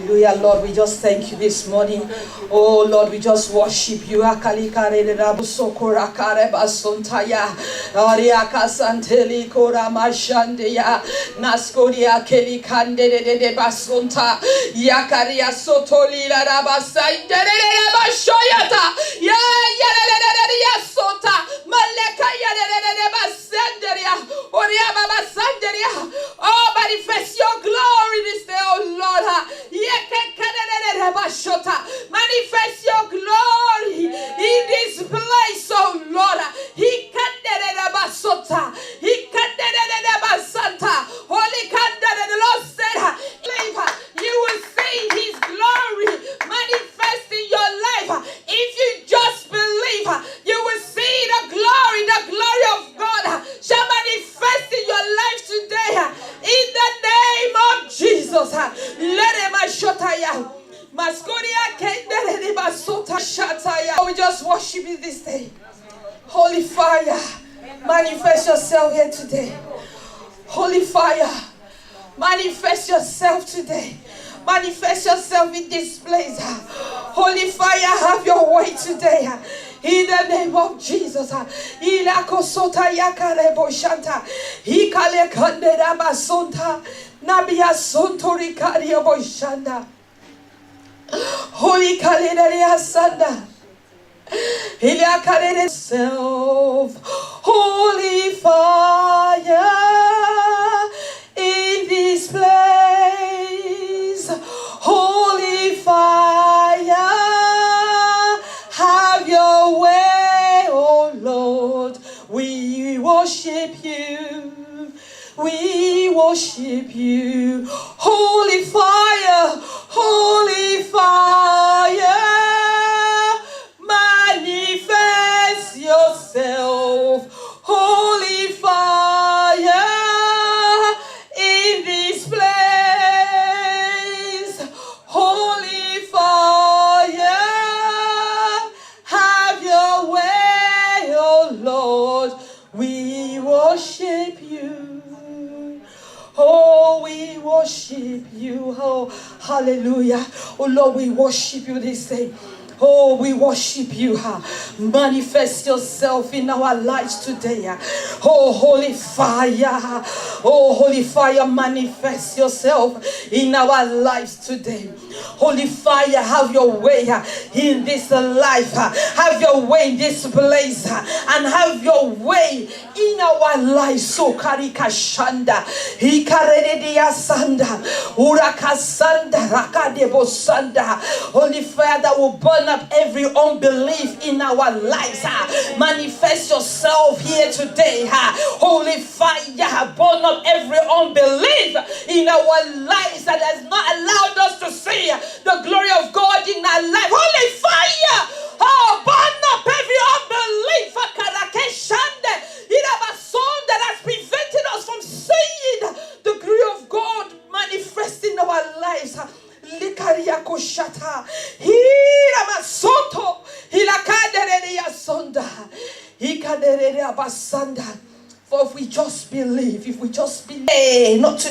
Hallelujah, Lord, we just thank you this morning. Oh, Lord, we just worship you. Naskoria Keli Kande de Basunta, Yakaria Sotolila Rabasai, Bashoyata, Ya Sota, Maleka Basanderia, Oria Basanderia. Oh, manifest your glory this day, oh Lord. Manifest your glory in this place, oh Lord. He Holy Kandere, the Lord said, you will see his glory manifest in your life. If you just believe, you will see the glory of God shall manifest in your life today. In the name of Jesus. Let him shotaya. We just worship you this day. Holy fire, manifest yourself here today. Holy fire, manifest yourself today. Manifest yourself in this place. Holy fire, have your way today. In the name of Jesus. Ilakosota yakarebo shanta. Ikale kandera basonta. Nabia sontori karia boshanda. Holy kalenda sanda. Ilakare self. Holy fire in this place. Holy fire, have your way, oh Lord. We worship you. We worship you. Holy fire, holy fire, manifest yourself. Holy fire in this place. Holy fire, have your way, oh Lord. We worship you. Oh, we worship you. Oh, hallelujah. Oh, Lord, we worship you this day. Oh, we worship you. Manifest yourself in our lives today. Oh, holy fire. Oh, holy fire, manifest yourself in our lives today. Holy fire, have your way in this life. Have your way in this place. And have your way in our lives. So karika shanda. Hikaredia sanda. Urakasanda. Rakadebo sanda. Holy fire that will burn up every unbelief in our lives. Manifest yourself here today. Holy fire, burn up every unbelief in our lives that has not allowed us to see the glory of God in our life. Holy fire, oh, burn up every unbelief that has prevented us from seeing the glory of God manifest in our lives. Likariako shata, Hiramasoto, Hilakadereya sonda, Hikadereya basanda. For if we just believe, not to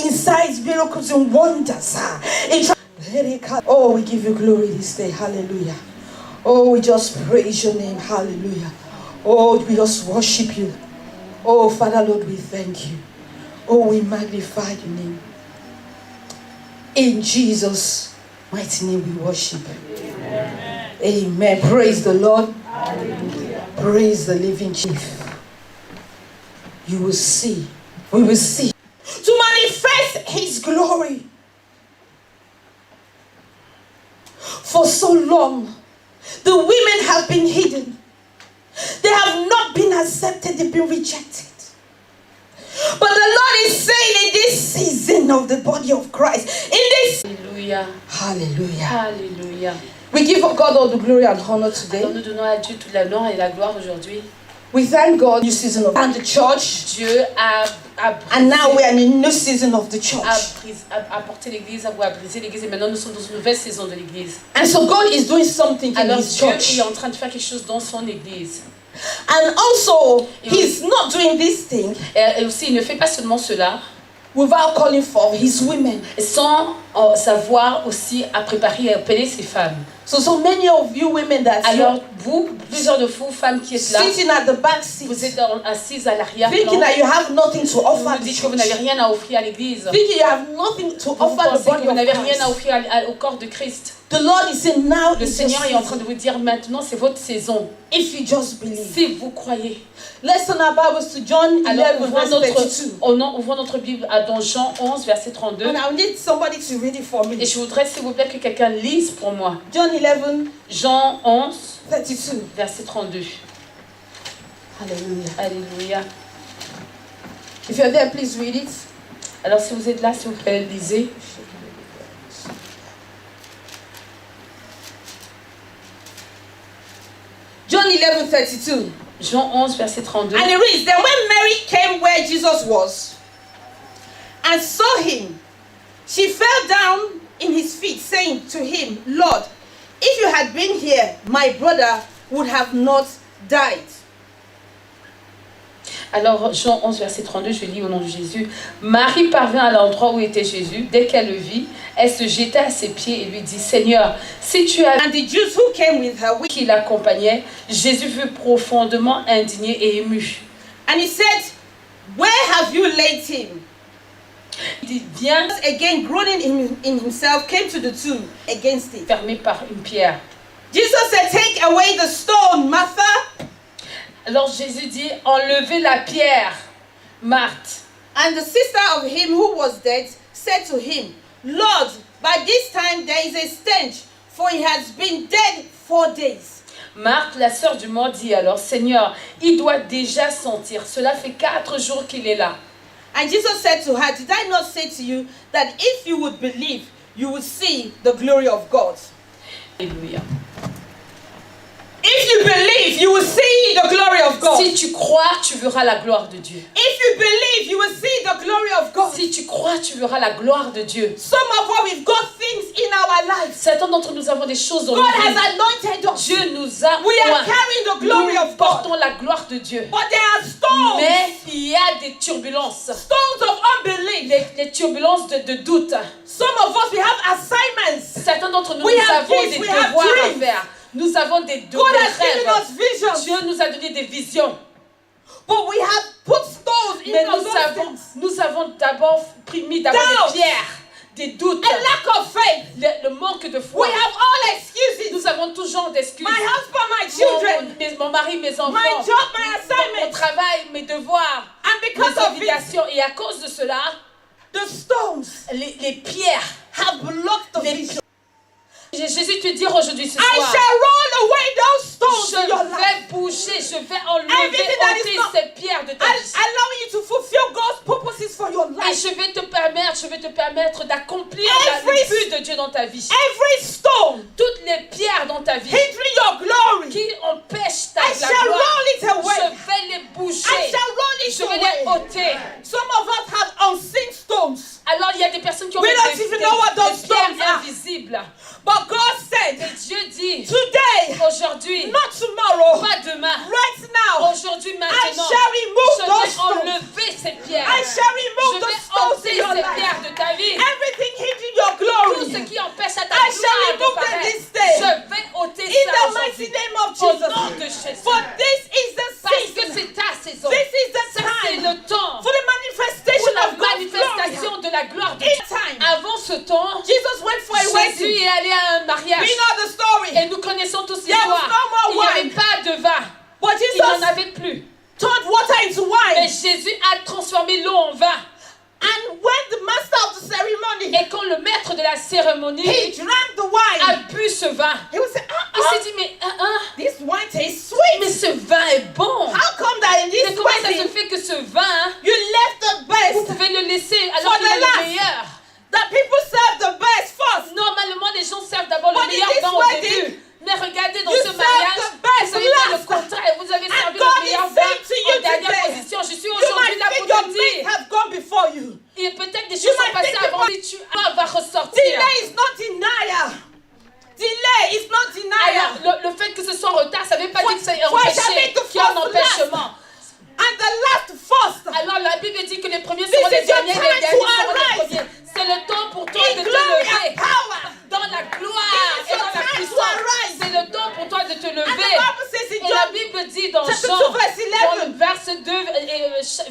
inside miracles and wonders. Oh, we give you glory this day, hallelujah. Oh, we just praise your name, hallelujah. Oh, we just worship you. Oh, Father, Lord, we thank you. Oh, we magnify your name. In Jesus' mighty name we worship. Amen. Amen. Praise the Lord. Hallelujah. Praise the living chief. You will see. We will see. To manifest his glory. For so long, the women have been hidden. They have not been accepted. They've been rejected. But the Lord is saying in this season of the body of Christ, in this Hallelujah. Hallelujah. Hallelujah. We give God all the glory and honor today. Alors nous donnons à Dieu toute l'honneur et la gloire aujourd'hui. We thank God new season of and the church. Dieu a and now we are in a new season of the church. A porté l'église, a brisé l'église et maintenant nous sommes dans une nouvelle saison de l'église. And so God is doing something in his church. Dieu est en train de faire quelque chose dans son église. And also, he's not doing this thing. Et aussi, il ne fait pas seulement cela. Without calling for his women. Sans savoir aussi à préparer et à appeler ces femmes. So many of you women that Alors vous, plusieurs de vous femmes qui êtes là, sitting at the back seat, vous êtes assises à l'arrière, thinking that you have nothing to vous offer vous the dites que vous church, n'avez rien à offrir à l'église. thinking you have nothing to Vous offer the pensez que body vous of n'avez rien à Christ. offrir au corps de Christ. The Lord is saying now Le is your Seigneur est en train de season. vous dire maintenant, c'est votre saison. If you just believe. Si vous croyez. Let's turn our Bibles to John 11 Alors verse 32. ouvrons notre Bible dans Jean 11, verset 32. And I need somebody to read it for Et me. je voudrais, s'il vous plaît, que quelqu'un lise pour moi. John 11, Jean 11, 32. verset 32. Hallelujah. Alléluia. If you're there, please read it. Alors si vous êtes là, s'il vous plaît, lisez. John 11, 32. Jean 11, verset 32. And it reads, then when Mary came where Jesus was and saw him, she fell down in his feet, saying to him, Lord, if you had been here, my brother would have not died. Alors, Jean 11, verset 32, je lis au nom de Jésus. Marie parvint à l'endroit où était Jésus. Dès qu'elle le vit, elle se jeta à ses pieds et lui dit, Seigneur, si tu as... And the Jews who came with her, qui l'accompagnait, Jésus fut profondément indigné et ému. and he said, where have you laid him? Il dit, viens, Again, groaning in himself, came to the tomb against it. fermé par une pierre. Jesus said, take away the stone, Martha. Alors Jésus dit, enlevez la pierre, Marthe. And the sister of him who was dead said to him, Lord, by this time there is a stench, for he has been dead 4 days. Marthe, la sœur du mort, dit alors, Seigneur, il doit déjà sentir. Cela fait 4 jours qu'il est là. And Jesus said to her, did I not say to you that if you would believe, you would see the glory of God? Alléluia. If you believe, you will see the glory of God. Si tu crois, tu verras la gloire de Dieu. If you believe, you will see the glory of God. Si tu crois, tu verras la gloire de Dieu. Some of us, we've got things in our lives. Certains d'entre nous avons des choses dans God nos has vies. anointed us. Dieu nous a We are oints. carrying the glory Nous of God. portons la gloire de Dieu. But there are stones. Mais il y a des turbulences. Stones of unbelief. Les turbulences de doute. Some of us, we have assignments. Certains d'entre nous, We nous have avons dreams, des we have devoirs à dreams. faire. Nous avons des God has given rêves. us visions. Dieu nous a donné des visions. But we have put stones in Mais those things. nous avons d'abord mis d'abord Doubts. des pierres, des doutes, A lack of faith. le manque de foi. We have all excuses. Nous avons toujours d'excuses. My husband, my children, Mon mari, mes enfants, my job, my mon assignment. travail, mes devoirs, And because mes of it, obligations. Et à cause de cela, the stones les pierres, have blocked the les vision. Jésus te dit aujourd'hui ce I soir, shall roll away those stones in your je life. vais bouger, je vais enlever, Everything that is ôter not- ces pierres de ta vie. Allowing you to fulfill God's purposes for your Et life. je vais te permettre d'accomplir Every- le but de Dieu dans ta vie. Every stone Toutes les pierres dans ta vie hindering your glory, qui empêchent ta I shall gloire, roll it away. je vais les I bouger. shall roll it Je vais les away. ôter. Some of us have unseen stones. Alors il y a des personnes qui ont We don't des even know what those pierres stones are. invisibles. But God said, Mais Dieu dit, today, aujourd'hui, not tomorrow, pas demain, right now, aujourd'hui, I maintenant, shall remove je those vais stones. enlever ces pierres. I shall Je remove vais the stones ôter in your ces life. pierres de ta vie. Everything hindering your Tout ce glory. qui empêche à ta I shall gloire remove de them paraître, this day. je vais ôter In ça the aujourd'hui. mighty name of Au nom Jesus. de Jésus. For this is the Parce que season. c'est ta saison. This is the Ça, c'est time le temps for the pour manifestation la of God's glory. manifestation de la gloire de In Dieu. time, Avant ce temps, Jesus went for a Jésus wedding. est allé à un mariage. We know the story. Et nous connaissons tous There was l'histoire. no Il more n'y avait wine. pas de vin. But Il n'y en Jesus avait plus. turned water into Mais wine. Jésus a transformé l'eau en vin. And when the master of the ceremony, Et quand le maître de la cérémonie he drank the a wine, bu ce vin, he would say, il s'est dit, mais this wine tastes sweet. mais ce vin est bon. How come that in Mais this comment ça se wedding, fait que ce vin, you left the vous best, pouvez le laisser alors For qu'il est the last. le meilleur? that people serve the best first? Normalement, les gens servent d'abord But le in meilleur this vin au wedding, début. Mais regardez dans you ce serve mariage, the best vous avez fait le last. contraire. Vous avez servi God le is meilleur vin saying to you en dernière today, position. Je suis You aujourd'hui might là think pour your te mates dire. have gone before you. Et peut-être des You choses sont might passées think avant. people- Si tu va ressortir. Delay is not denial. Delay is not denial. Alors, le fait que ce soit en retard, ça ne veut pas dire que c'est un For I shall péché, make the qu'il y a un first empêchement. And the last first. Alors la Bible dit que les premiers This seront les is your derniers, time les derniers to seront les arise. premiers. C'est le temps pour toi in de te glory lever and power. dans la gloire It is et your dans la time to puissance. arise. C'est le temps pour toi de te And the lever. Bible says in Et la John Bible dit dans chapter Jean, 2 verse dans 11, le verset 2,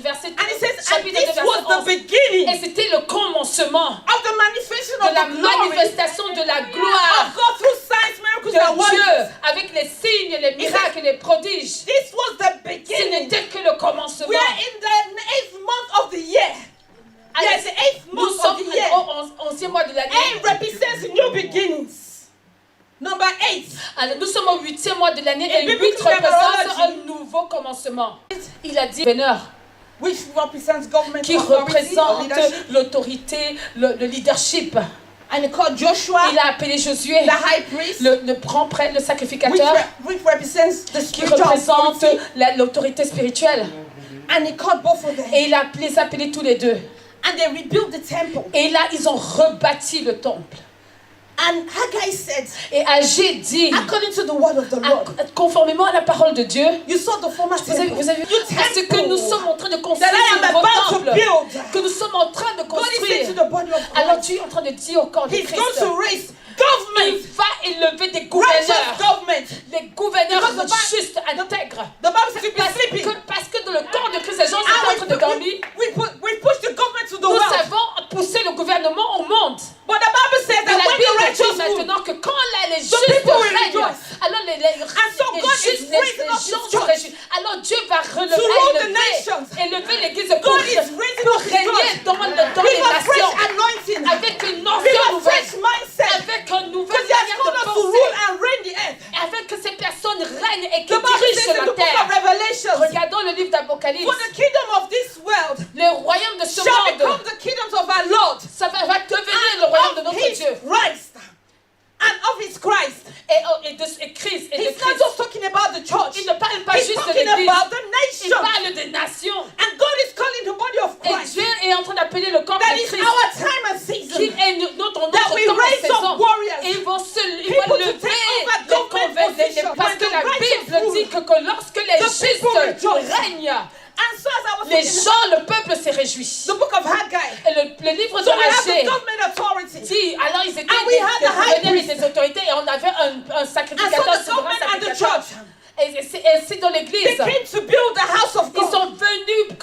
verset and it says, and chapitre 2, this verset was the 11. beginning Et c'était le commencement of the manifestation de of la the glory manifestation de la of gloire God through signs, miracles, de and wonders. Dieu avec les signes, les miracles et les prodiges. This was the Ce beginning. n'était que le commencement. We are in the 8th month of the year. Yes, the 8th Nous month of sommes the year. au 11e mois de l'année. 8 represents new beginnings. Number 8. Alors, nous sommes au 8e mois de l'année et Et 8 biblical représente un numerology. nouveau commencement. Il a dit Vénère, Which represents government qui authority or représente leadership. l'autorité, le leadership. And he called Joshua, Il a appelé Josué, the high priest, le grand prêtre, le sacrificateur, which represents the qui spiritual représente authority. l'autorité spirituelle. And he called both of them. Et il a les appelés tous les deux. And they rebuilt the temple. Et là, ils ont rebâti le temple. And Haggai said, Et Agé dit, according to the word of the Lord, conformément à la parole de Dieu, you saw the former vous avez temple. vu, parce que nous sommes en train de construire That I am ce nouveau about to temple, build. que nous sommes en train de God is saying construire. to the body of Alors Christ, tu es en train de dire au corps de He's Christ, going to raise il government, va élever des righteous gouverneurs, government. les gouverneurs Because the Bible- justes, intègres. The Bible says we've been sleeping. Parce que dans le corps de Christ, les gens sont And en train de dormir. we push the government to the Nous world. savons pousser le gouvernement au monde. But the Bible says Mais that la when the Bible righteous dit move, maintenant que quand les the justes people will règnent, rejoice. alors les so God is justes, raising les up His gens se church réjouissent. Alors Dieu va to rule the élever nations. l'Église pour God is raising up His régner church dans with les a nations fresh anointing, avec une with onction a nouvelle, fresh mindset. avec une nouvelle Because He has manière called de us to penser, rule and reign the earth. avec que ces personnes règnent et qui The Bible dirigent says in la the book of terre. Revelation, Regardons le livre d'Apocalypse. for the kingdom of this world Le royaume de ce shall become monde, the kingdoms of our Lord ça va devenir le royaume de and of notre His Dieu. Christ. And of His Christ. Et Christ. Et de He's not Christ. just talking about the church. Il ne parle pas He's juste de talking l'Église. about the Il nation. parle des nations. And God is calling the body of Et Christ. Dieu est en train d'appeler le corps That de is Christ, our time and qui season. est notre That we temps et raise saison. up warriors. Et ils vont People to lever take over les government position. parce When que the la righteous Bible rule, dit que lorsque les the justes people rejoice. règnent, And so as I was les looking gens, le peuple s'est réjoui. at the book of Haggai, Et le livre de so we have the Agé government authority. dit, alors ils étaient And we had the high gouverneurs et priest. des autorités et on avait un And so sacrificateur, the souverain government and the sacrificateur. church, Et c'est dans they l'église. came to build the house of Ils God. sont venus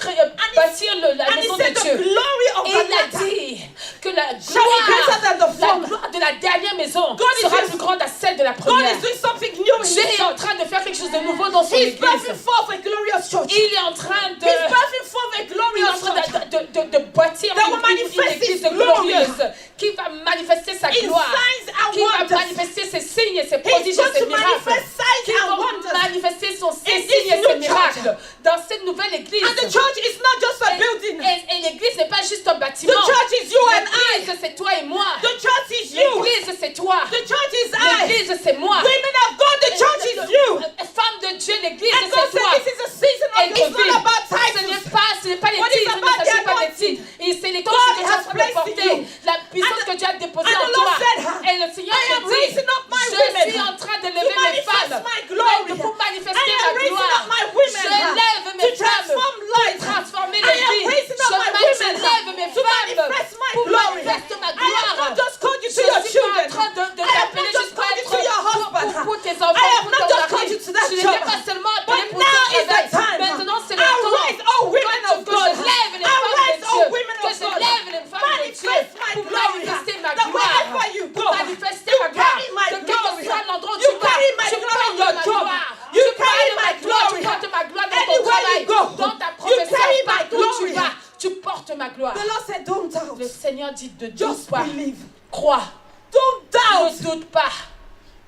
bâtir la And he maison de said the Dieu. glory of Et the il a latter dit que la shall be greater than the la former. gloire de la dernière maison God is sera just- plus grande à celle de la God première. is doing something new in Dieu His est en church. train de faire quelque chose de nouveau dans son He's église. birthing forth a glorious church. Il est en train de... He's birthing forth a Il est en glorious train church. de bâtir That will une manifest église His glory. glorieuse qui va manifester sa In gloire, signs and qui va wonders. manifester ses signes, ses He's prodiges going et ses to miracles, manifest signs qui and vont wonders. manifester ses In signes this et new ses miracles dans cette nouvelle église. And the church is not just a building. Et l'église n'est pas juste un The bâtiment. church is you and I. L'église, c'est toi et moi. The church is you. L'église, c'est toi. The church is I. L'église, c'est moi. Women of God, the church is you. Femme de Dieu, l'église, And God c'est toi. said this is a season of, Être it's vie. not about Ce titles. n'est pas les But it's titres, about il ne s'agit the pas des anointing. titres. Et c'est les God choses que Dieu est has en train de placed in porter. you. La puissance And que Dieu a déposée and en the toi. Lord said, Et le Seigneur I am te dit, raising up my je women suis en train de to lever mes manifest femmes. my glory. Pour manifester I am ma raising gloire. up my women Je lève to mes femmes transform lives. pour transformer I les am vies. raising up my Je women lève mes to femmes manifest my pour glory. manifester ma I have gloire. not just called you Je to your suis pas en children. train de I have t'appeler not just juste pour called you être to your husband. pour tes I enfants, have pour not ton just mari. called you to that Je n'ai job. pas seulement But appelé pour now ton is the travail. time. Maintenant, c'est le Arise, temps. oh women of Que je God. lève les femmes Arise, de oh Dieu. women Que of je God. lève les femmes de Dieu Manifest my pour glory. manifester ma That gloire. wherever you go, Pour manifester you ma gloire. carry my Que quel glory. que soit l'endroit où You tu vas, carry my tu glory in portes your ma job. gloire. You Tu carry portes my ma gloire. Tu glory. portes ma gloire dans ton Anywhere travail, you go, dans ta you profession, carry my partout où tu glory. vas. Tu portes ma gloire. The Lord said, don't doubt. Le Seigneur dit de doute Just pas. believe. Crois. Don't doubt. Ne doute pas.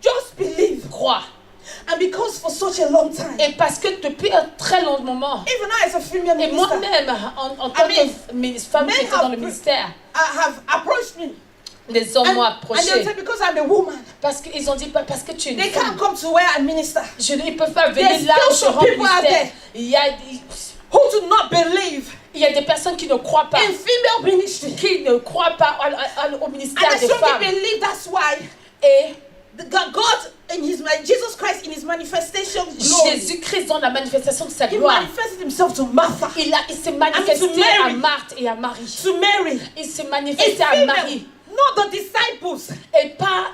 Just believe. Crois. And because for such a long time, Et parce que depuis un très long moment, even I as a female et minister, moi-même, en tant que femme qui men était dans le have- ministère, have approached me. les hommes m'ont And they'll approché. say, because I'm a woman, Parce qu'ils ont dit, parce que tu es une they femme. can't come to where I minister. Ils ne peuvent pas venir There's là où je still some rends people out ministère. there. Il Who do not believe y a des personnes qui ne croient pas, in female ministry. qui ne croient pas au And ministère I des strongly femmes. believe that's why Et God Jesus Christ in his manifestation glory. Jésus-Christ dans la manifestation de sa He gloire. manifested himself to Martha, Il s'est manifesté to Mary. à Marthe et à Marie. to Mary, Il s'est a manifesté à female, Marie. not the disciples. Et pas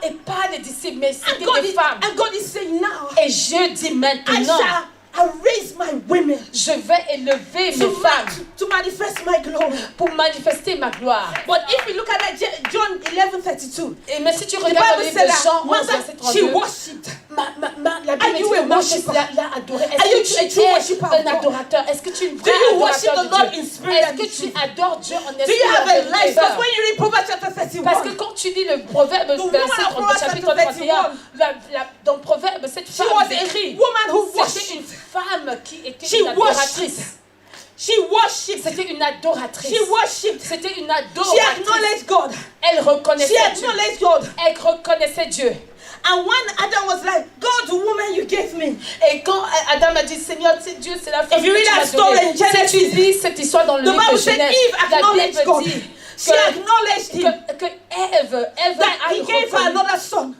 les disciples, mais c'était And des femmes. God is saying now, Et je dis I maintenant, shall raise my women je vais élever mes femmes to manifest my glory. pour manifester ma gloire. But if you look at that, John 11:32, Et mais si tu the regardes le Bible livre said de Jean that 11, verset Martha, she 32, worshipped. la Bible Are you dit a que Marthe worshiper? l'a adoré. Are you Est-ce a que tu true es worshiper of un God? adorateur? Est-ce que tu es une Do vraie you worship adorateur the de Lord Dieu? in spirit Est-ce and que in tu truth? adores Dieu en Do esprit you et en have a vérité? life? Because when you read Proverbs chapter Parce 31, que quand tu lis le proverbe, The woman verset of Proverbs chapitre chapter 31, dans le proverbe, cette she femme was décrit, a woman who c'était une worshipped. femme qui était She une adoratrice. worshipped. She worshipped. C'était une adoratrice. She worshipped. C'était une She adoratrice. acknowledged God. Elle She reconnaissait Dieu. acknowledged God. Elle reconnaissait Dieu. And when Adam was like, God, the woman you gave me. Et quand Adam a dit, Seigneur, c'est Dieu, c'est la femme If you que read tu that m'as story donnée. in Genesis, Si tu lis cette histoire dans le The livre de Bible said Genèse, Eve la acknowledged Bible God. dit She acknowledged him. que Ève That a he gave her reconnu. another son.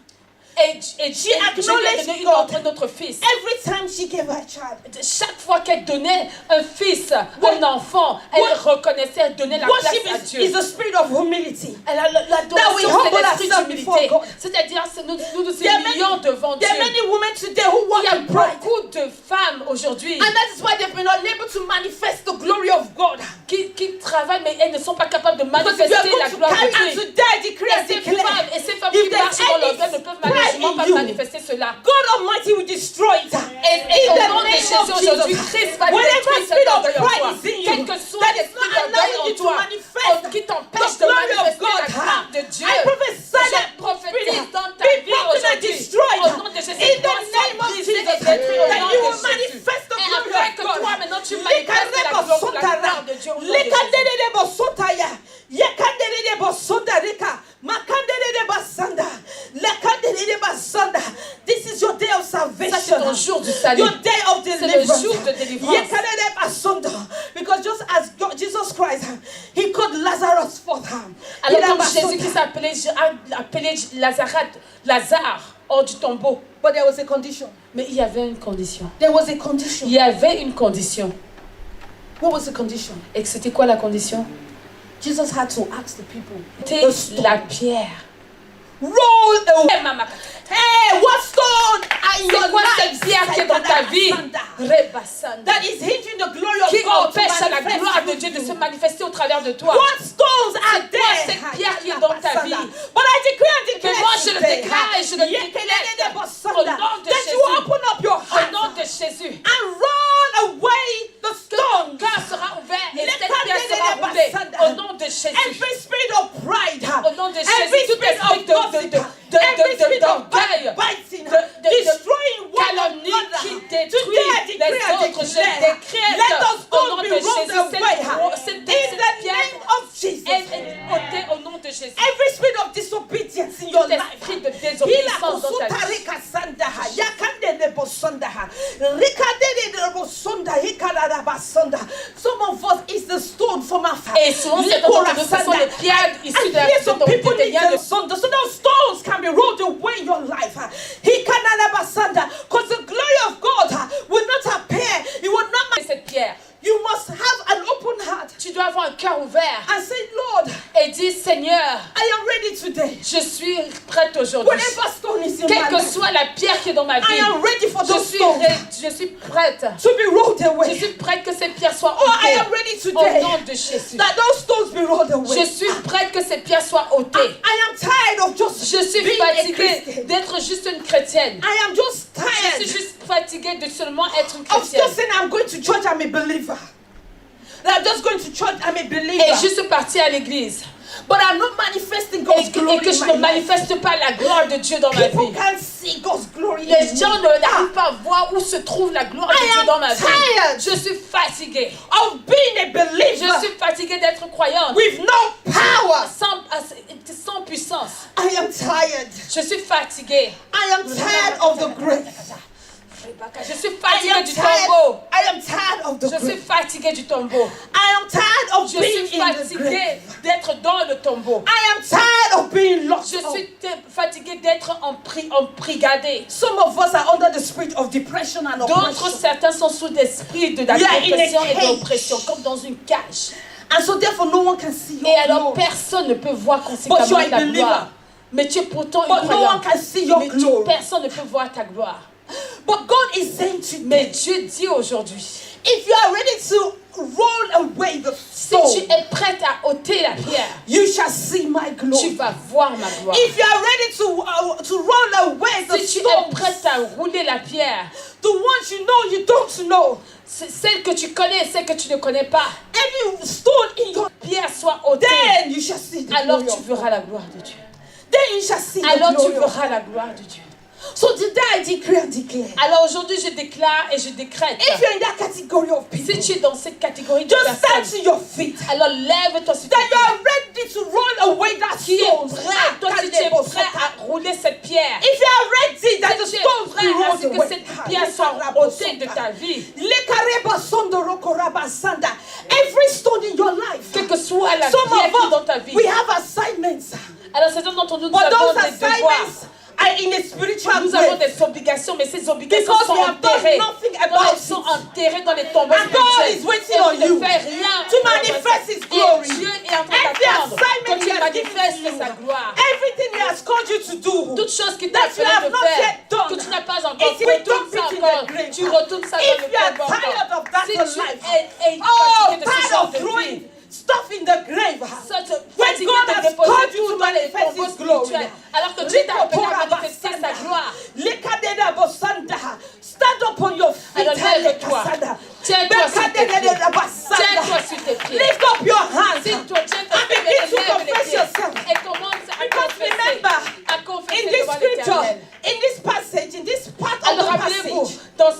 Et Dieu lui a acknowledged donné God. un autre fils. Every time she gave her a child. Chaque fois qu'elle donnait un fils, un enfant, elle reconnaissait, elle donnait la place Worship à is Dieu. the spirit of humility. L'adoration, That we c'est humble l'esprit ourselves d'humilité. before God. C'est-à-dire, nous nous There are humilions devant Dieu. There are many women today who walk Il y a in pride. beaucoup de femmes aujourd'hui And that is why they've been unable to manifest the glory of God. qui travaillent, mais elles ne sont pas capables de Because if you manifester la are going gloire to de carry and Dieu. to die, decree and Et declare, ces femmes if qui there's marchent dans any l'orgueil ne peuvent pride malheureusement in pas you, manifester cela. God Almighty will destroy it. Et In au the nom de name Jésus of aujourd'hui, Jesus. Christ va Whatever détruire spirit cet of orgueil en pride toi. is in Quel you, que soit that is l'esprit not d'orgueil allowing en you to toi, manifest qui t'empêche the de glory of manifester God. la gloire de Dieu. I prophesy Je that prophétise dans ta be vie broken and aujourd'hui. destroyed. Au nom de Jésus, In the toi, sois name of brisé Jesus, et détruit au that nom you de will Jésus. manifest the Et glory après of que God. toi maintenant tu manifestes la gloire de Dieu au nom de Jésus. This is your day of Ça c'est salvation. ton jour du salut. Your day of C'est le deliverance. jour de délivrance. Because just as God, Jesus Christ, he called Lazarus forth. Alors comme Jésus-Christ a appelé Lazare hors du tombeau. But there was a condition. Mais il y avait une condition. There was a condition. Il y avait une condition. What was the condition? Et c'était quoi la condition? Jesus had to ask the people. C'était la pierre. Roll away. Maman, Hey, what stone are in your c'est quoi life? cette pierre qui est dans ta vie? Rebasanda. That is hindering the glory of Qui God to empêche la manifest gloire de through Dieu de you. se manifester au travers de toi? What stones are C'est quoi there? cette pierre qui est dans ta vie? But I decree and Mais declare moi je le today, déclare et je le déclare au nom de that you Jésus. open up your Au heart nom de Jésus. and roll away the Que ton stones. cœur sera ouvert et cette pierre sera roulée. Au nom de Jésus. Every spirit of pride, Au nom de every Jésus, tout spirit esprit of gossip, every spirit of d'orgueil, backbiting, de destroying one calomnie another. qui Today I détruit decree les and autres, je declare, décrète let those au nom stones de be rolled Jésus, away. cette In the pierre name of Jesus. est ôtée au nom de Jésus. Every spirit of disobedience in your Tout life. esprit de désobéissance dans ta vie. Some of us is the stone from our family. Et souvent, c'est d'entre nous, ce sont les pierres issues de la Yes, some people need liens the de son. So those stones can be rolled away in your life. Because the glory of God will not appear. It will not. cette pierre. You must have an open heart Tu dois avoir un cœur ouvert and say, Lord, et dire, Seigneur, I am ready today. je suis prête aujourd'hui. Whatever stone is in Quelle my que life, soit la pierre qui est dans ma vie, I am ready for je those suis stones prête. to be rolled Je away. suis prête que ces pierres soient Oh, I ôtées. am ready Au today nom de Jésus. that those stones be rolled away. Je suis prête que ces pierres soient ôtées. I am tired of just Je suis being a fatiguée Christian. d'être juste une chrétienne. I am just Je tired suis juste fatiguée de seulement être une of chrétienne. just saying I'm going to church, I'm a believer. That I'm just going to church, I'm a believer. Et juste partir à l'église. But I'm not manifesting God's glory Et que je in ne my life. manifeste pas la gloire de Dieu dans ma People vie. can't see God's glory in Les me. gens n'arrivent pas à voir où se trouve la gloire de I Dieu am dans ma vie. tired Je suis fatiguée. of being a Je believer suis fatiguée d'être croyante. with no power. Sans puissance. I am tired. Je suis fatiguée. I am tired of the grace. Je suis fatigué du tombeau. I am tired of the Je suis grave. fatigué du tombeau. I am tired of Je being suis in the fatigué grave. d'être dans le tombeau. I am tired of being locked Je up. suis fatigué d'être embrigadé. Some of us are under the spirit of depression and D'autres, oppression. certains sont sous l'esprit de la We are in a dépression et de cage. l'oppression, comme dans une cage. And so therefore no one can see your Et alors, glory. personne ne peut voir But you conséquemment are a ta believer. gloire. Mais tu es pourtant But une no one croyante. can see your Mais glory. personne ne peut voir ta gloire. But God is saying to Mais me, Dieu dit aujourd'hui, if you are ready to roll away the si stone, tu es prête à ôter la pierre, you shall see my tu glory. vas voir ma gloire. If you are ready to roll away the Si tu es stones, prête à rouler la pierre, the ones you know you don't know, celle que tu connais et celle que tu ne connais pas, every stone in your pierre soit ôtée, then you shall see the alors glory tu of verras la gloire de Dieu. Then you shall see the Alors tu glory of verras la gloire de Dieu. So today I declare. Alors aujourd'hui je déclare et je décrète. If you're in that category of people, Si tu es dans cette catégorie de just stand personnes, to your feet. alors lève-toi sur tes That you pieds. are ready to roll away that Qui est stone. prêt, toi si tu es prêt à rouler cette pierre. If you are ready that the Si tu es stones be prêt à rolled ce que away. cette pierre soit ôtée de ta vie. Every stone in your life. Quelle que soit la Some pierre qui est dans of ta us, vie. we have assignments. Alors certains d'entre nous, nous But avons those des devoirs. assignments are in a spiritual Nous avons grave. des obligations, mais ces obligations Because sont we have done enterrées. nothing Donc, about elles sont it. enterrées dans les tombeaux And God is spirituels. waiting Et on tu ne you fais rien to pour manifest His Et glory. Dieu est en train Every d'attendre assignment que tu He has given manifestes to sa you, gloire. everything He has called you to do, Toute chose qui t'a that you appelé have de not faire, yet done, que tu n'as pas encore, it will retourne dump ça it in encore. the grave. Tu retournes ça dans If le you are tombeau tired encore. of that Si tu life, es oh, fatigué de ce tired genre of de vie, throwing stuff in the grave. When fatigué God de has déposer called you tout to dans les manifest tombeaux His glory, spirituels, alors que Dieu t'a appelé à manifester sa gloire. Stand up on your feet. Alors lève-toi. Tiens-toi sur tes pieds. Tiens-toi sur tes pieds. Lift up your hands. Tiens-toi, tiens-toi And begin to lève les confess pieds. yourself. Et commence à Because confesser. remember, À in confesser this devant scripture, l'Éternel. in this passage, in this part of Alors the rappelez-vous, passage, dans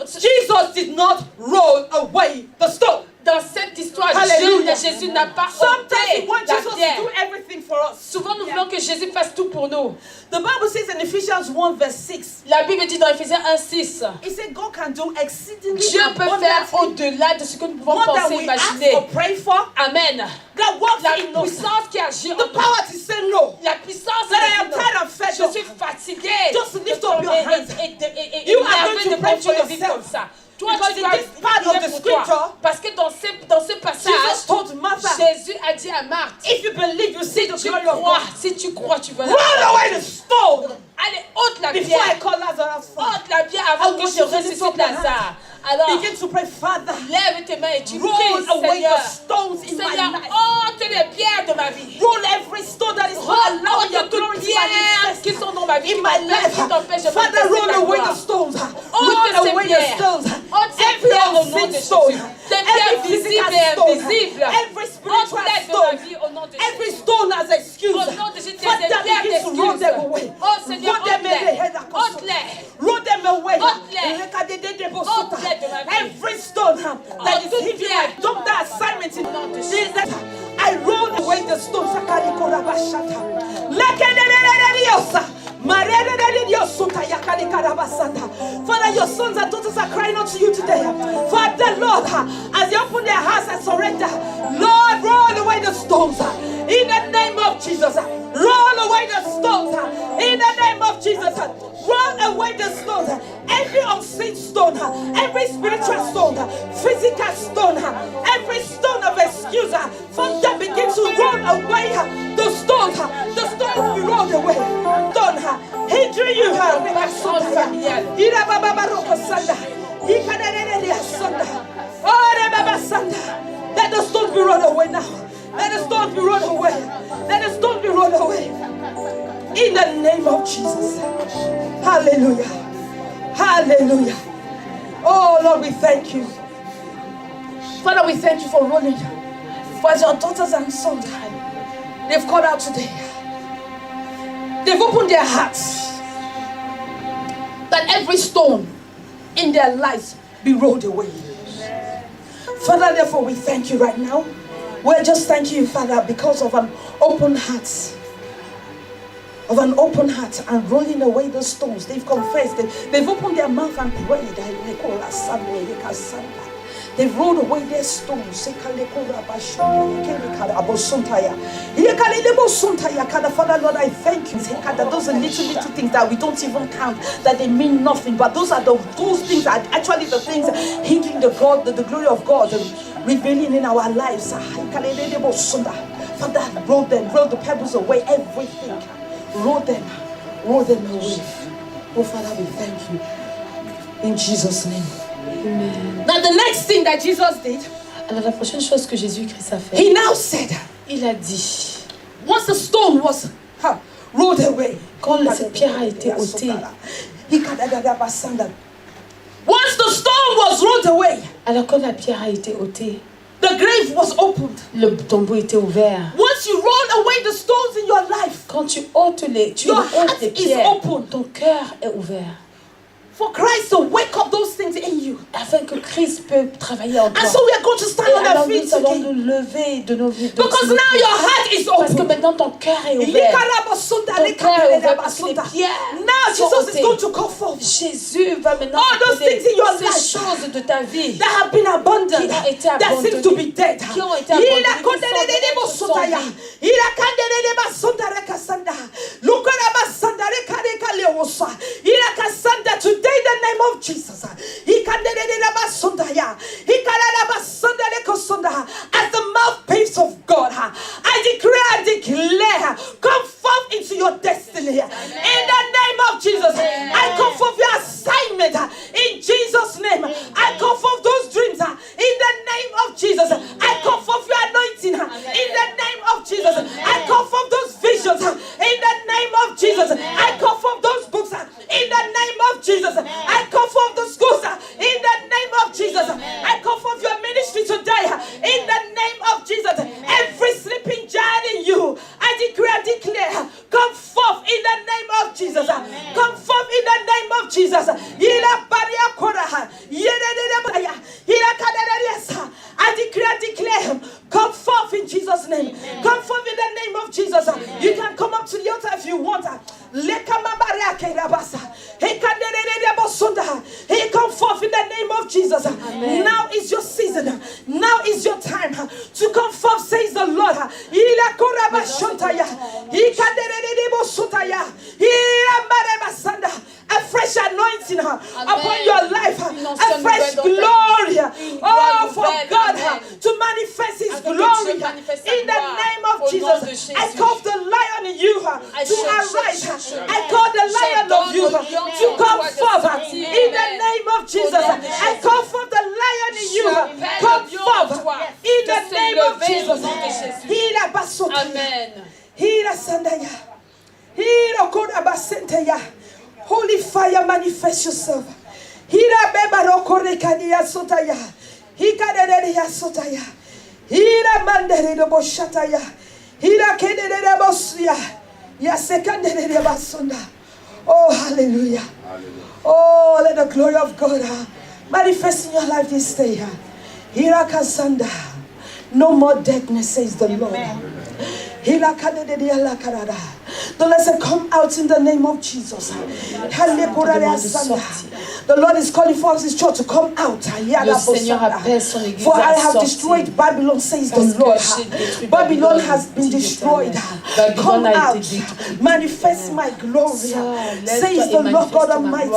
ce Jesus did not roll away the stone. dans cette histoire, Hallelujah. Jésus n'a pas Sometimes ôté we want la Jesus to pierre. do everything for us. Souvent, nous voulons que Jésus fasse tout pour nous. The Bible says in Ephesians 1 verse 6, La Bible dit dans Éphésiens 1:6, it said God can do exceedingly Dieu peut faire abundantly au-delà de ce que nous pouvons more than penser, we ask imaginer. or pray for. Amen. That works La in us. puissance qui agit en The nous. power to say no. La puissance That I am de tired of fed Je up. suis fatiguée. Just lift de up your tomber hands. et You are énervée going to de pray for continuer de vivre yourself. comme ça. Toi, Because tu in dois this part of prier the pour toi. scripture, Parce que dans ce passage, Jesus told Martha, Jésus a dit à Marthe, if you believe, you see the tu glory of crois, God. si tu crois, tu verras. Roll away the stone Allez, ôte la before I pierre. call Lazarus forth. Ôte la pierre avant I que want je you to lift ressuscite up your Lazare. Alors, Begin to pray, Father, lève tes mains et tu roll pries, away Seigneur. the stones in my Seigneur, life. ôte les pierres de ma vie. Roll every stone that is not allowing your Ôte glory toutes to pierres manifest qui sont dans ma vie, in qui my m'empêchent, qui life. t'empêchent de Father, manifester roll ta away gloire. the stones. Ôte Roll ces away the pierres. stones. Ôte ces Every pierres au nom de unseen Jésus. stone. Des pierres Every visibles physical et stone. invisibles. Every spiritual Ôte-les de ma stone. vie au nom de Every Jésus. stone has excuse. Au nom de Jésus, des Father, pierres begin to roll d'excuses. them away. Oh Seigneur, Roll them away. ôte-les. Ôte-les. Roll them away. Ôte-les. Rekadededebosota. Ôte-les de ma vie. Every stone that is toute hidden, pierre. I dump that assignment in Nom de Jesus. I roll away the stones. Sakarikorabashata. Lekedededediosa. Maredededediosota yakadikarabasata. Father, your sons and daughters are crying out to you today. Father, Lord, as they open their hearts and surrender, Lord, roll away the stones. In the name of Jesus. Roll away the stones. In the name of Jesus. Roll away the stones. Every unseen stone, every spiritual stone, physical stone, every stone of excuse, from them begin to roll away the stones. The stones be rolled away. Stone hindering you. Let the stones be rolled away now. Let the stones be rolled away. Let the stones be rolled away. In the name of Jesus. Hallelujah. Hallelujah. Oh Lord, we thank you. Father, we thank you for rolling. For your daughters and sons, they've called out today. They've opened their hearts. That every stone in their lives be rolled away. Father, therefore we thank you right now. We're just thanking you, Father, because of an open heart. of an open heart and rolling away the stones. They've confessed. They've opened their mouth and prayed. They've rolled away their stones. Father, Lord, I thank you that those are little things that we don't even count, that they mean nothing, but those things are actually the things hindering the glory of God, revealing in our lives. Father, roll the pebbles away, everything. Roll them away. Oh, Father, we thank you. In Jesus' name. Amen. Now, the next thing that Jesus did, alors la prochaine chose que Jésus-Christ a fait, he now said, il a dit, once the stone was rolled away, quand cette pierre a été ôtée, once the stone was rolled away, alors quand la pierre a été ôtée, the grave was opened. le tombeau était ouvert. Once you roll away the stones in your life, Quand tu ôtes les pierres, ton cœur est ouvert. For Christ to wake up those things in you. Afin que Christ peut travailler en toi. And so we are going to stand on our feet nous allons today. nous lever de nos vies. Because now your heart is open. Parce que maintenant ton cœur est ouvert. Ton cœur est ouvert parce que les pierres now Jesus is going to come forth. Jésus va maintenant all those things in your life, ces choses de ta vie that have been abandoned, qui ont été that seem to be dead. Qui ont été abandonnées, today in the name of Jesus. As the mouthpiece of God, I decree and declare, come forth into your destiny. In the name of Jesus, I come forth your assignment. In Jesus' name, I come forth those dreams. In the name of Jesus, I come forth your anointing. In the name of Jesus, I come forth those visions. In the name of Jesus, I come forth those books. In the name of Jesus, I come forth the schools. In the name of Jesus, I come forth your ministry today. In the name of Jesus, every sleeping giant in you, I decree and declare, come forth in the name of Jesus. Come forth in the name of Jesus. I decree and declare, come forth in Jesus' name. Come forth in the name of Jesus. You can come up to the altar if you want. He come forth in the name of Jesus. Amen. Now is your season. Now is your time to come forth, says the Lord. A fresh anointing upon your life. A fresh glory. Oh, for God to manifest His glory in the name of Jesus. I call the lion in you to arise. I call the lion of you to come forth in the name of Jesus. I call for the lion in you. Come forth in the name of Jesus. Amen. Holy fire, manifest yourself. Hira beba rokore kania sotaya. Hikadere ya sotaya. Hira mandere de boshataya. Hira kedere de bosia. Ya sekandere de basunda. Oh, hallelujah. Oh, let the glory of God manifest in your life this day. Hira kasanda. No more deadness, says the Lord. The Lord said, come out in the name of Jesus. The Lord is calling for us, His church, to come out. For I have destroyed Babylon, says the Lord. Babylon has been destroyed. Come out, manifest my glory, says the Lord God Almighty.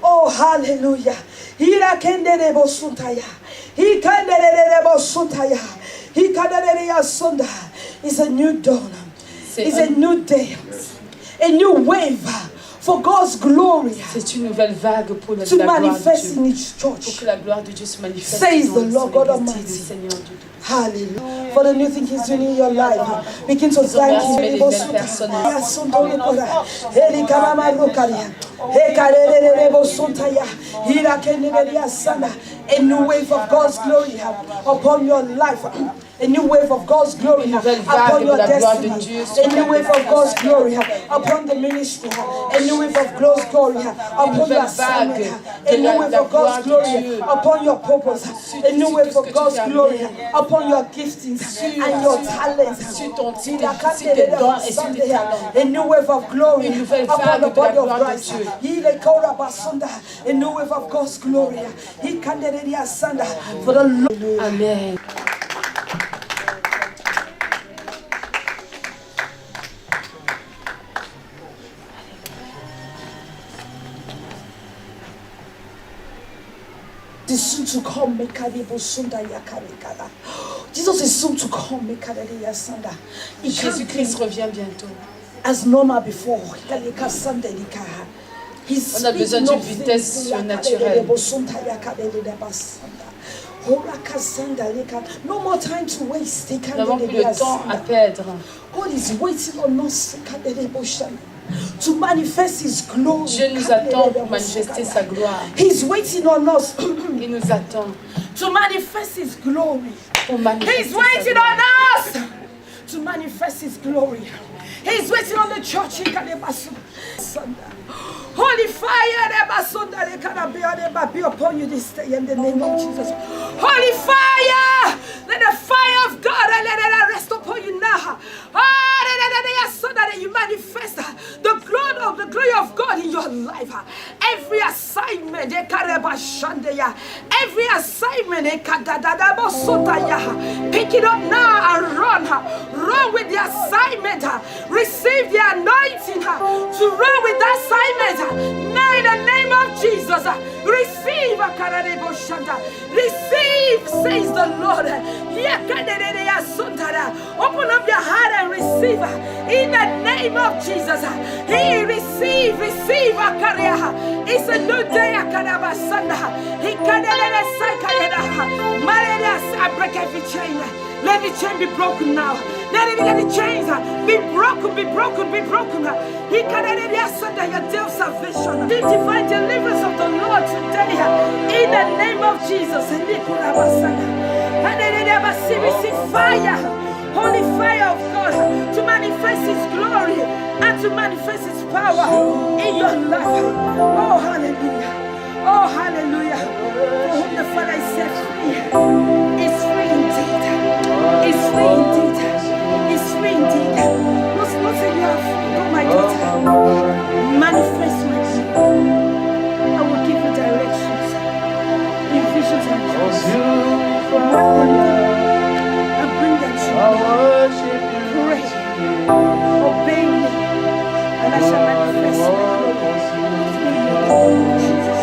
Oh, hallelujah. It's a new dawn. It's a new day. A new wave for God's glory. C'est une nouvelle vague pour la to gloire manifest de in Dieu. His church. Pour que la gloire de Dieu se manifeste Says dans the Lord God l'église Almighty. du Seigneur Dieu. Hallelujah. For the new thing He's doing in your life. Begin to thank Him. A new wave of God's glory upon your life. A new wave of God's glory upon your destiny. A new wave of God's glory upon the ministry. A new wave of God's glory upon your assignment. A new wave of God's glory upon your purpose. A new wave of God's glory upon your giftings and your talents. A new wave of glory upon the body of Christ. A new wave of God's glory. For the Lord. Amen. Is soon to come. Jesus is soon to come. Jésus-Christ revient bientôt. As normal before. On a besoin d'une vitesse surnaturelle. No more time to waste. Nous n'avons plus de temps à perdre. God is waiting on us to manifest His glory. Dieu nous attend pour manifester sa gloire. He's waiting on us Il nous attend to manifest His glory. pour manifester He's sa waiting gloire. on us to manifest His glory. He's waiting on the church. Holy fire, be upon you this day in the name of Jesus. Holy fire, let the fire of God let it rest upon you now. So that you manifest the glory of God in your life. Every assignment, every assignment, pick it up now and run. Run with the assignment. Receive the anointing to run with the assignment. Now in the name of Jesus, receive, receive, says the Lord. Open up your heart and receive in the name of Jesus. He receive. It's a new day. I break every chain. Let the chain be broken now. Let the chains be broken. He can your day of salvation. The divine deliverance of the Lord today. In the name of Jesus. And receive fire. Holy fire of God to manifest His glory and to manifest His power in your life. Oh, hallelujah. Oh, hallelujah. For whom the Father is set free is free indeed. Is free indeed. Is free indeed. Not say you are free. Oh, my daughter. Manifest my glory. I will give you directions in visions and dreams. I worship you. Pray. Obey me. And I shall manifest my glory. Jesus.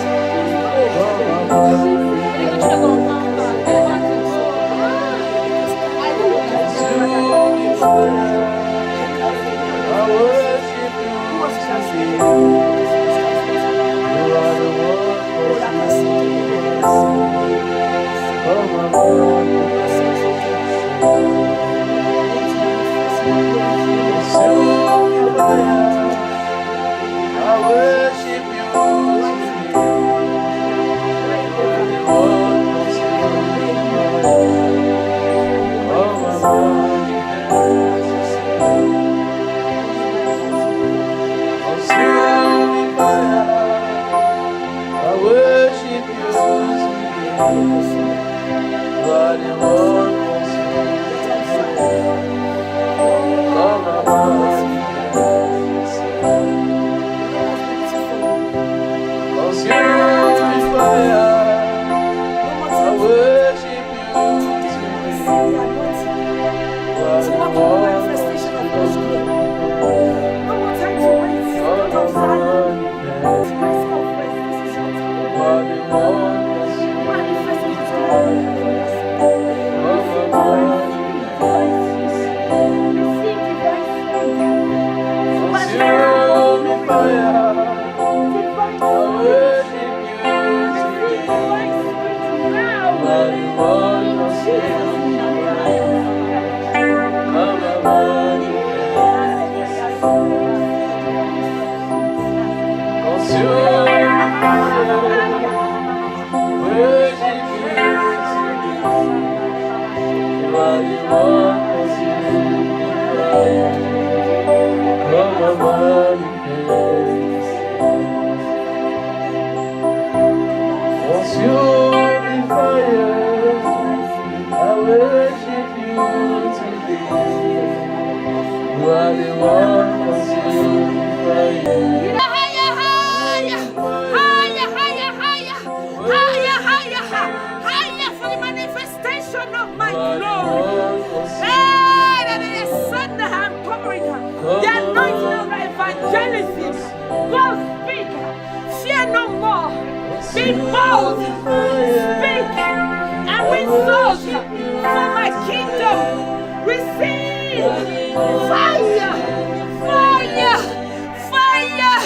Worship you. Consuming fire, I worship you today. You are the one consuming fire. Higher, higher, higher, higher, higher, higher, higher, higher for the manifestation of my glory. Hey, that is Sunday I'm pouring the anointing of evangelism. Go speak, fear no more. Be bold, speak, and win souls for my kingdom. Receive fire, fire, fire,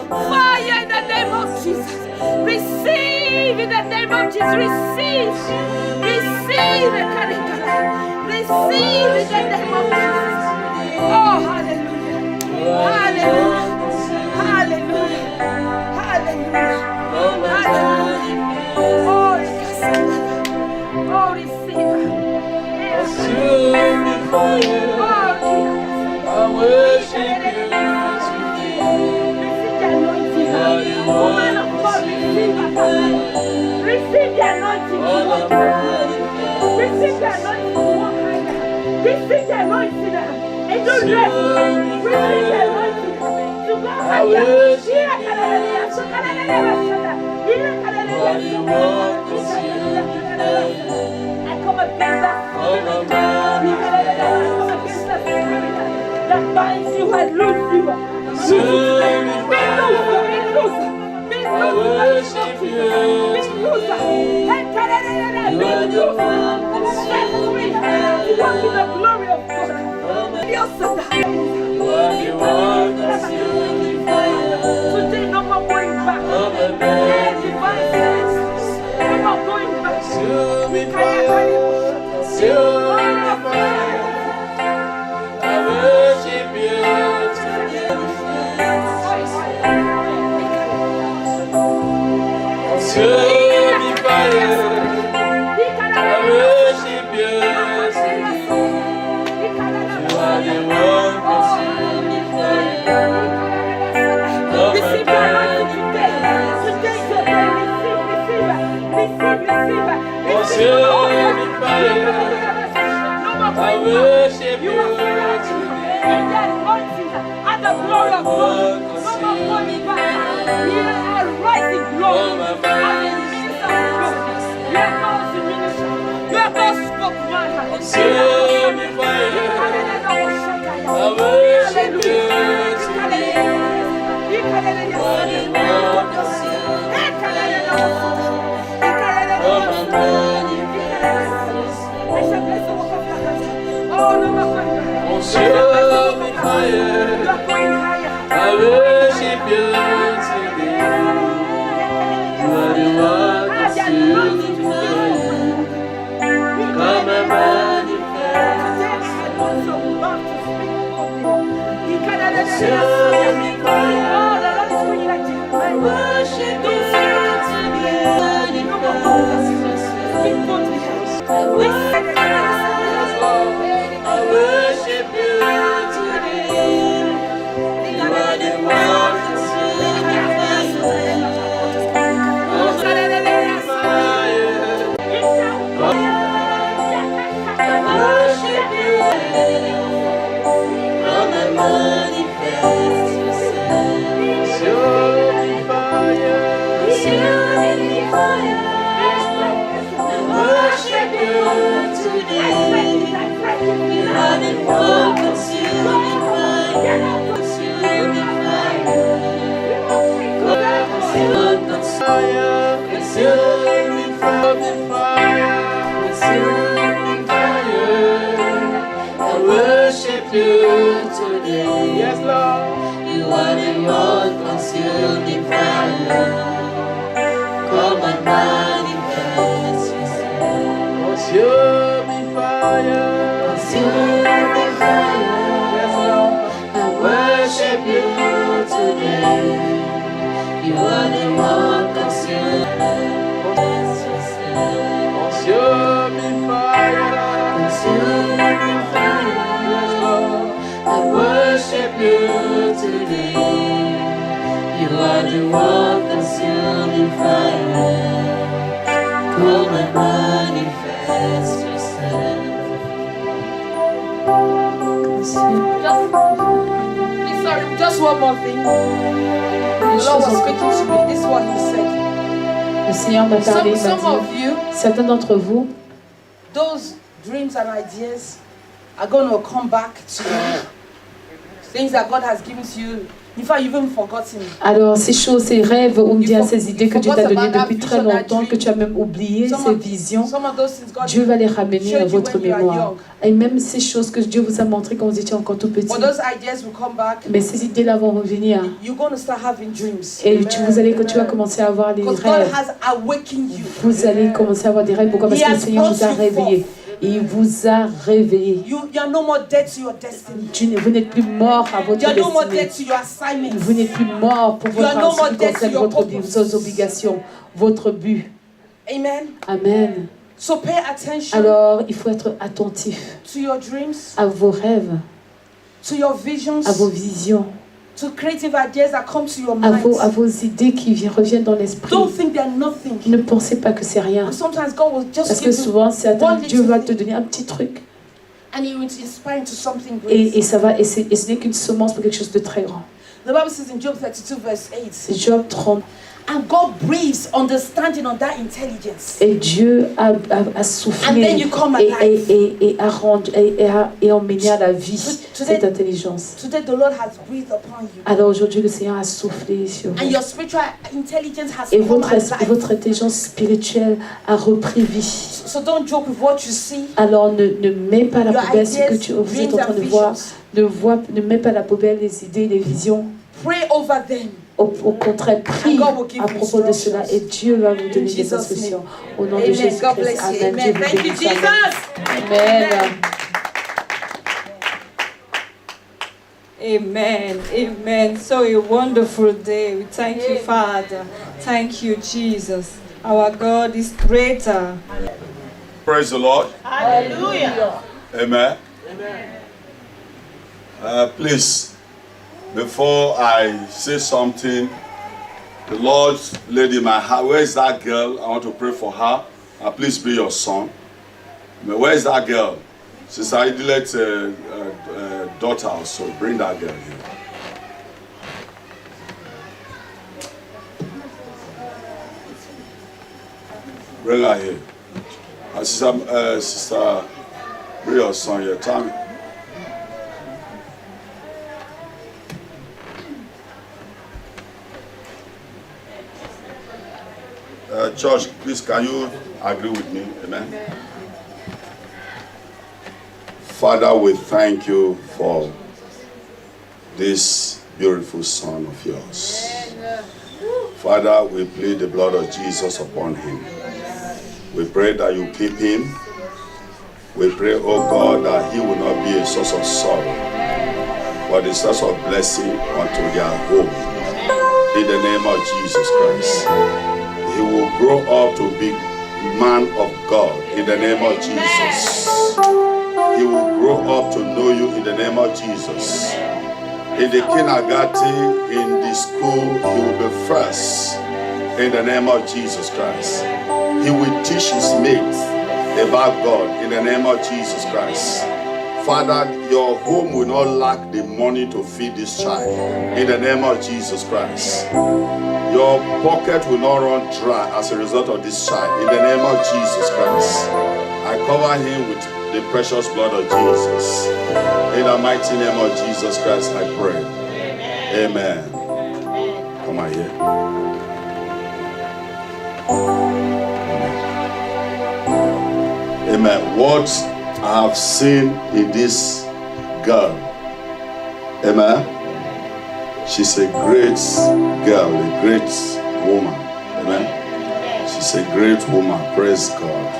fire in the name of Jesus. Receive in the name of Jesus. Receive, receive it, receive in the name of Jesus. Oh, hallelujah, hallelujah, hallelujah, hallelujah, hallelujah. Oh, receive. Consuming fire, I worship you today. Receive the anointing. Woman of God, receive it. Receive the anointing to walk higher. Receive the anointing to walk higher. Receive the anointing and don't rest. Receive the anointing to go higher. I come against that spirit. That binds you and loose you. Be loose. I worship you. Set free. Walk in the glory of God. Today, no more going back. Divine sense. No more going back. I worship you today. Consuming fire, I worship you today. You are the one consuming fire. Receive your anointing today. Today is your day. Receive. Consuming fire, I worship you today. And that anointing and the glory of God. No more going back. You are rising glory. As a minister of God. You are God's minister. You are God's spokesman. Consuming fire, I worship you today. You are the one consuming fire, I worship you today. You are the one consuming fire. Come and manifest. Consuming fire, I worship you today. I worship you today. You are the one consuming Yes, Lord. You are the one consuming fire. Come and manifest yourself. Consuming fire. Consuming fire. Yes, Lord. I worship you today. You are the one consuming fire. Consuming fire. Yes, Lord. I worship you today. the one consuming fire. Come and manifest yourself. Please, sorry, just one more thing. The Lord was speaking to me. This is what He said. Le Seigneur m'a parlé, il m'a Some of dit, you, certains d'entre vous, those dreams and ideas are going to come back to you. Things that God has given to you. In fact, you've even forgotten. alors ces choses, ces rêves ou bien ces idées que Dieu t'a données depuis très longtemps, que tu as même oubliées, ces visions, Some of those things God Dieu va les ramener à showed you votre when you are mémoire. young. Et même ces choses que Dieu vous a montrées quand vous étiez encore tout petit. But those ideas will come back. Mais ces idées-là vont revenir. You're going to start having dreams. Et tu vas commencer à avoir des Because God rêves. has awakened you. Vous allez commencer à avoir des rêves. Pourquoi? Parce que le Seigneur vous a réveillé. Il vous a réveillé. You are no more dead to your destiny. Vous n'êtes plus mort à votre You are no more dead destinée. to your assignments. Vous n'êtes plus mort pour You are votre no more qui dead concerne to your votre purpose. vos obligations, votre but. Amen. Amen. So pay attention Alors, il faut être attentif to your dreams, à vos rêves, to your visions, à vos visions, to creative ideas that come to your à mind. vos idées qui reviennent dans l'esprit. Don't think they're nothing. Ne pensez pas que c'est rien. Sometimes God will just Parce que give you souvent, one Dieu va little te thing donner un petit truc. and He will inspire into something great. Et ce n'est qu'une semence pour quelque chose de très grand. The Bible says in Job 32 verse 8, C'est Job 30. and God breathes understanding on that intelligence. Et Dieu a And then soufflé you come alive. et a rendu et emmené à la vie cette intelligence. Today the Lord has breathed upon you. Alors aujourd'hui, le Seigneur a soufflé sur And vous. your spiritual intelligence has Et come alive. votre intelligence spirituelle a repris vie. So don't joke with what you see. Alors ne mets pas à la Your poubelle ce que ideas, vous êtes en dreams train and de voir. visions. Ne mets pas à la poubelle les idées, les visions. Pray over them. Au contraire, prie And God will give à you propos de cela et Dieu va vous donner des Jesus' instructions. Au nom de Amen. Jésus-Christ. God bless you. Amen. Dieu Amen. vous Thank you, bénisse. Jesus. Amen. Amen. Amen. So a wonderful day. We thank you, Father. Thank you, Jesus. Our God is greater. Praise the Lord. Hallelujah. Amen. Please, before I say something, the Lord laid in my heart. Where is that girl? I want to pray for her. Please be your son. Where is that girl? Sister Idilet's daughter also. Bring that girl here. Bring her here. Sister, bring your son here. Tommy. Church, please, can you agree with me? Amen. Father, we thank you for this beautiful son of yours. Father, we plead the blood of Jesus upon him. We pray that you keep him. We pray, oh God, that he will not be a source of sorrow, but a source of blessing unto their home. In the name of Jesus Christ. He will grow up to be man of God in the name of Jesus. He will grow up to know you in the name of Jesus. In the kindergarten, in the school, he will be first in the name of Jesus Christ. He will teach his mates about God in the name of Jesus Christ. Father, your home will not lack the money to feed this child in the name of Jesus Christ. Your pocket will not run dry as a result of this child in the name of Jesus Christ. I cover him with the precious blood of Jesus. In the mighty name of Jesus Christ, I pray. Amen. Come on here. Amen. What I have seen in this girl, amen. She's a great girl, a great woman, amen. She's a great woman, praise God.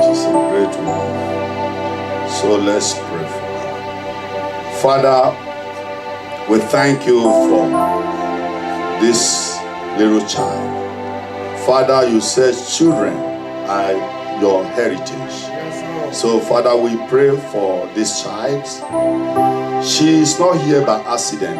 She's a great woman. So let's pray for her. Father, we thank you for this little child. Father, you said children are your heritage. So Father, we pray for this child. She is not here by accident.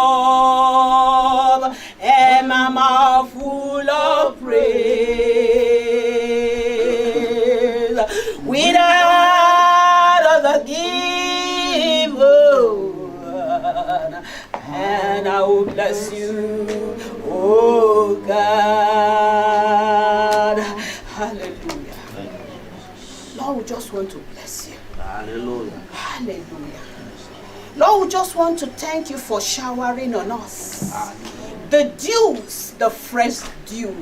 Oh, and my mouth full of praise. Without other given, and I will bless you, oh God. Hallelujah. Lord, we just want to bless you. Hallelujah. Hallelujah. Lord, we just want to thank you for showering on us the dews, the fresh dew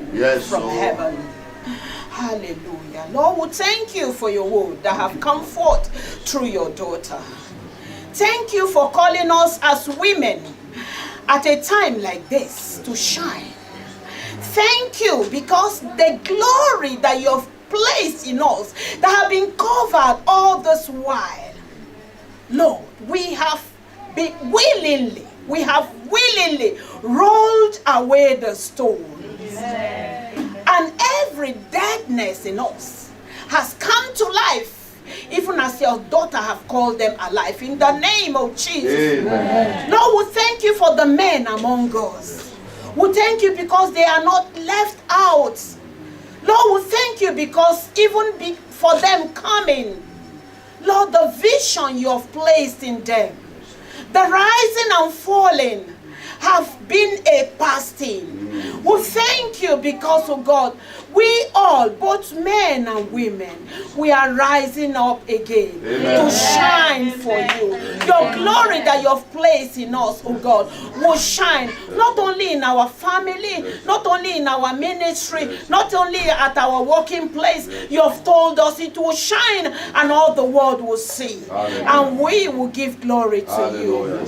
from heaven. Hallelujah. Lord, we thank you for your word that have come forth through your daughter. Thank you for calling us as women at a time like this to shine. Thank you because the glory that you have placed in us that have been covered all this while, Lord, we have willingly rolled away the stone. And every deadness in us has come to life, even as your daughter have called them alive, in the name of Jesus. Amen. Lord, we thank you for the men among us. We thank you because they are not left out. Lord, we thank you because even for them coming, Lord, the vision you have placed in them, the rising and falling have been a past thing. We thank you because, oh God, we all, both men and women, we are rising up again to shine for you. Your glory that you have placed in us, oh God, will shine not only in our family, not only in our ministry, not only at our working place. You have told us it will shine and all the world will see. And we will give glory to you.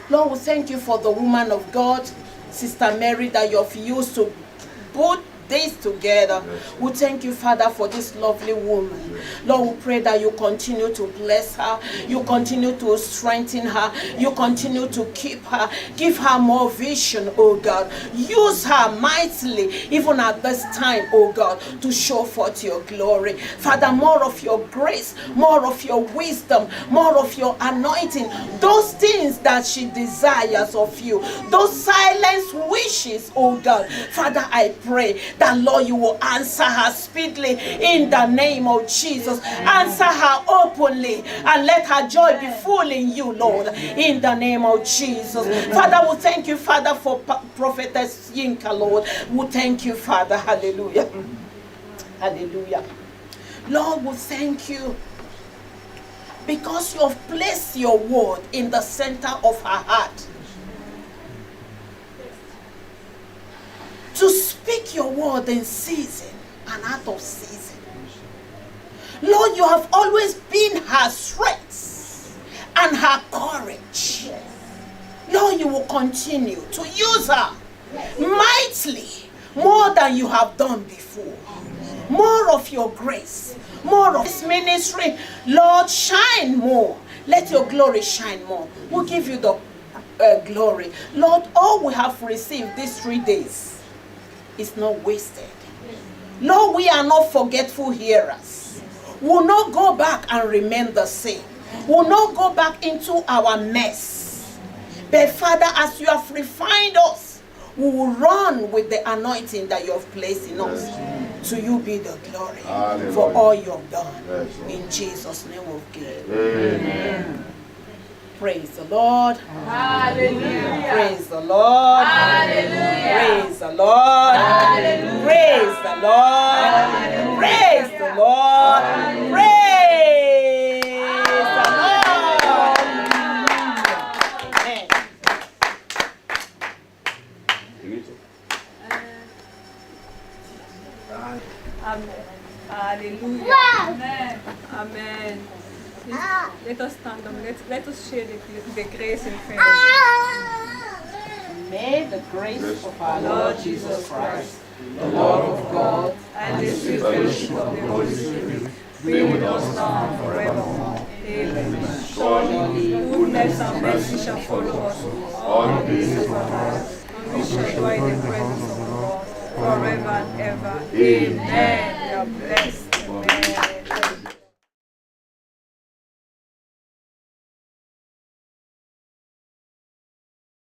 Lord, we thank you for the woman of God, Sister Mary, that you have used to put this together. We thank you, Father, for this lovely woman. Lord, we pray that you continue to bless her, you continue to strengthen her, you continue to keep her, give her more vision, oh God. Use her mightily, even at this time, oh God, to show forth your glory. Father, more of your grace, more of your wisdom, more of your anointing, those things that she desires of you, those silent wishes, oh God. Father, I pray that, Lord, you will answer her speedily in the name of Jesus. Answer her openly and let her joy be full in you, Lord, in the name of Jesus. Father, we thank you, Father, for Prophetess Yinka, Lord. We thank you, Father. Hallelujah. Hallelujah. Lord, we thank you because you have placed your word in the center of her heart, to speak your word in season and out of season. Lord, you have always been her strength and her courage. Lord, you will continue to use her mightily, more than you have done before. More of your grace, more of this ministry. Lord, shine more. Let your glory shine more. We'll give you the glory. Lord, all we have received these 3 days is not wasted. Lord, we are not forgetful hearers. We will not go back and remain the same. We will not go back into our mess. But Father, as you have refined us, we will run with the anointing that you have placed in us. To you be the glory for all you have done. In Jesus' name we give. Amen. Praise the Lord. Hallelujah. Praise the Lord. Hallelujah. Praise the Lord. Hallelujah. Praise the Lord. Hallelujah. Praise the Lord. Hallelujah. Praise the Lord. Amen. Hallelujah. Amen. Amen. Please, let us stand up. Let us share the grace and fellowship. May the grace of our Lord Jesus Christ, the love of God, and the sweet fellowship of the Holy Spirit be with us now and forevermore. Amen. Surely goodness and mercy shall follow us all the days of our lives, and we shall dwell in the presence of the Lord forever and ever. Amen. God bless.